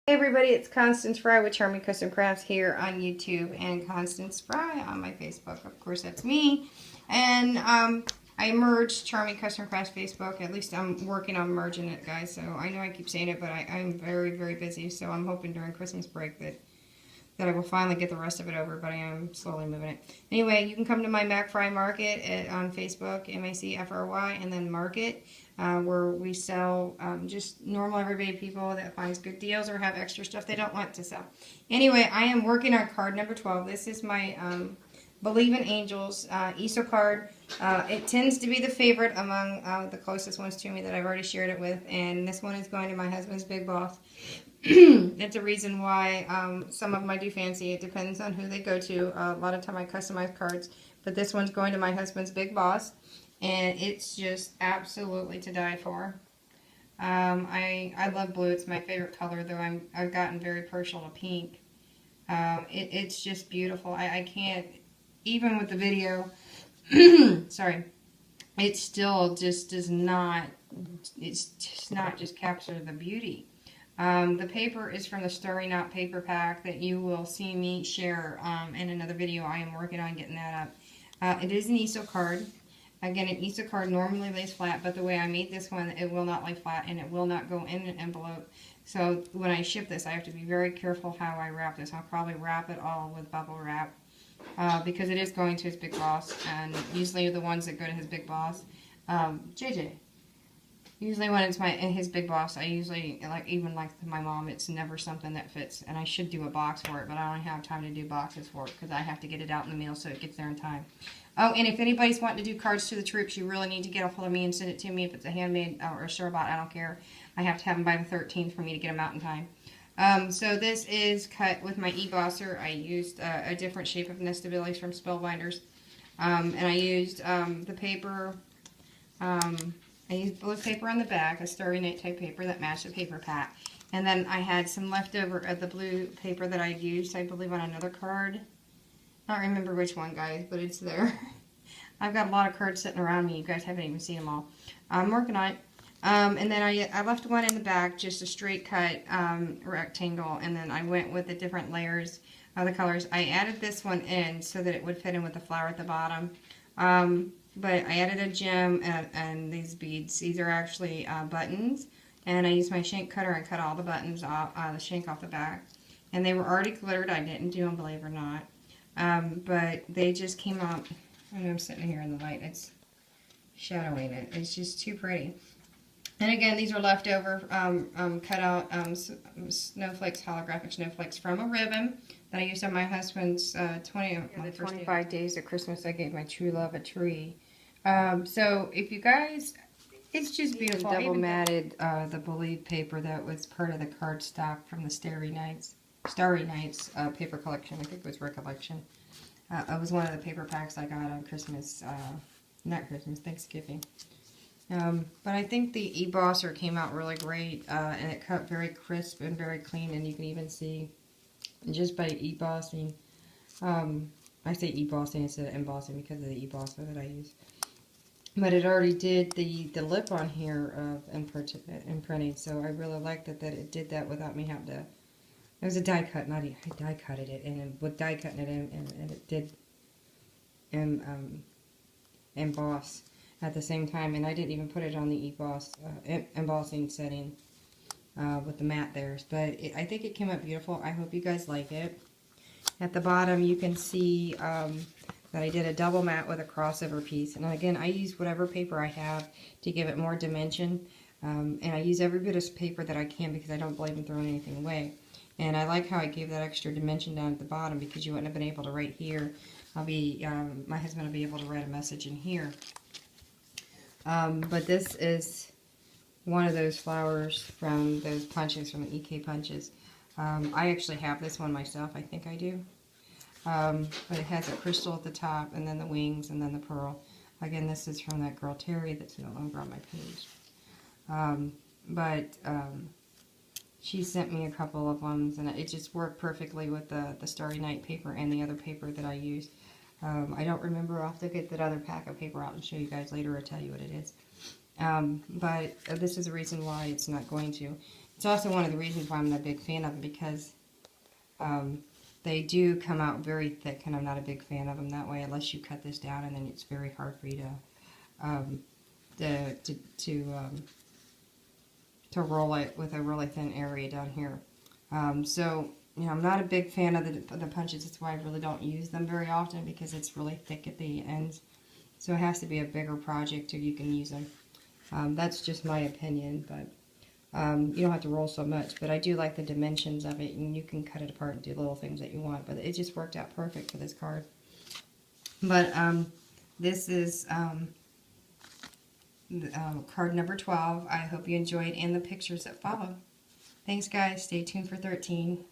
Hey everybody, it's Constance Fry with Charming Custom Crafts here on YouTube and Constance Fry on my Facebook. Of course, that's me. And I merged Charming Custom Crafts Facebook. At least I'm working on merging it, guys. So I know I keep saying it, but I'm very, very busy. So I'm hoping during Christmas break that I will finally get the rest of it over, but I am slowly moving it. Anyway, you can come to my MaCFry Market on Facebook, MaCFry, and then Market, where we sell just normal everyday people that finds good deals or have extra stuff they don't want to sell. Anyway, I am working on card number 12. This is my Believe in Angels ESO card. It tends to be the favorite among the closest ones to me that I've already shared it with, and this one is going to my husband's big boss. It's a reason why some of them I do fancy. It depends on who they go to. A lot of time I customize cards, but this one's going to my husband's big boss, and it's just absolutely to die for. I love blue. It's my favorite color, though I've gotten very partial to pink. It's just beautiful. I can't, even with the video, sorry, it still just does not, it's just not just capture the beauty. The paper is from the Starry Knot paper pack that you will see me share in another video. I am working on getting that up. It is an ESO card. Again, an ESO card normally lays flat, but the way I made this one, it will not lay flat and it will not go in an envelope. So when I ship this, I have to be very careful how I wrap this. I'll probably wrap it all with bubble wrap because it is going to his big boss, and usually the ones that go to his big boss, JJ. Usually when it's his big boss, I usually, even like my mom, it's never something that fits. And I should do a box for it, but I don't have time to do boxes for it because I have to get it out in the mail so it gets there in time. Oh, and if anybody's wanting to do cards to the troops, you really need to get a hold of me and send it to me. If it's a handmade or a store-bought, I don't care. I have to have them by the 13th for me to get them out in time. So this is cut with my e-bosser. I used a different shape of nestabilities from Spellbinders. And I used the paper... I used blue paper on the back, a Starry Night type paper that matched the paper pack. And then I had some leftover of the blue paper that I used, I believe, on another card. I don't remember which one, guys, but it's there. I've got a lot of cards sitting around me. You guys haven't even seen them all. I'm working on it. And then I left one in the back, just a straight cut rectangle, and then I went with the different layers of the colors. I added this one in so that it would fit in with the flower at the bottom. But I added a gem and these beads. These are actually buttons. And I used my shank cutter and cut all the buttons off, the shank off the back. And they were already glittered. I didn't do them, believe it or not. But they just came out. I know I'm sitting here in the light. It's shadowing it. It's just too pretty. And again, these are leftover cut out snowflakes, holographic snowflakes from a ribbon that I used on my husband's 25 days of Christmas. I gave my true love a tree. So if you guys, it's just beautiful. I double matted the Believe paper that was part of the cardstock from the Starry Nights paper collection. I think it was Recollection. It was one of the paper packs I got on Christmas, not Christmas, Thanksgiving. But I think the e-bosser came out really great, and it cut very crisp and very clean, and you can even see just by e-bossing, I say e-bossing instead of embossing because of the e-bosser that I use. But it already did the lip on here of imprinting, so I really liked that it did that without me having to. It was a die cut, I die cutted it, and with die cutting it in, and it did emboss at the same time, and I didn't even put it on the embossing setting with the matte there, but I think it came out beautiful. I hope you guys like it. At the bottom you can see that I did a double matte with a crossover piece, and again I use whatever paper I have to give it more dimension, and I use every bit of paper that I can because I don't believe in throwing anything away. And I like how I gave that extra dimension down at the bottom because you wouldn't have been able to write here. My husband will be able to write a message in here. But this is one of those flowers from those punches, from the EK punches. I actually have this one myself, I think I do. But it has a crystal at the top, and then the wings, and then the pearl. Again, this is from that girl Terry that's no longer on my page. She sent me a couple of ones, and it just worked perfectly with the Starry Night paper and the other paper that I used. I don't remember. I'll have to get that other pack of paper out and show you guys later or tell you what it is. But this is the reason why it's not going to. It's also one of the reasons why I'm not a big fan of them, because they do come out very thick, and I'm not a big fan of them that way unless you cut this down, and then it's very hard for you to roll it with a really thin area down here. So, you know, I'm not a big fan of the punches. That's why I really don't use them very often, because it's really thick at the ends. So it has to be a bigger project or you can use them. That's just my opinion, but you don't have to roll so much. But I do like the dimensions of it, and you can cut it apart and do little things that you want. But it just worked out perfect for this card. But this is card number 12. I hope you enjoyed, and the pictures that follow. Thanks, guys. Stay tuned for 13.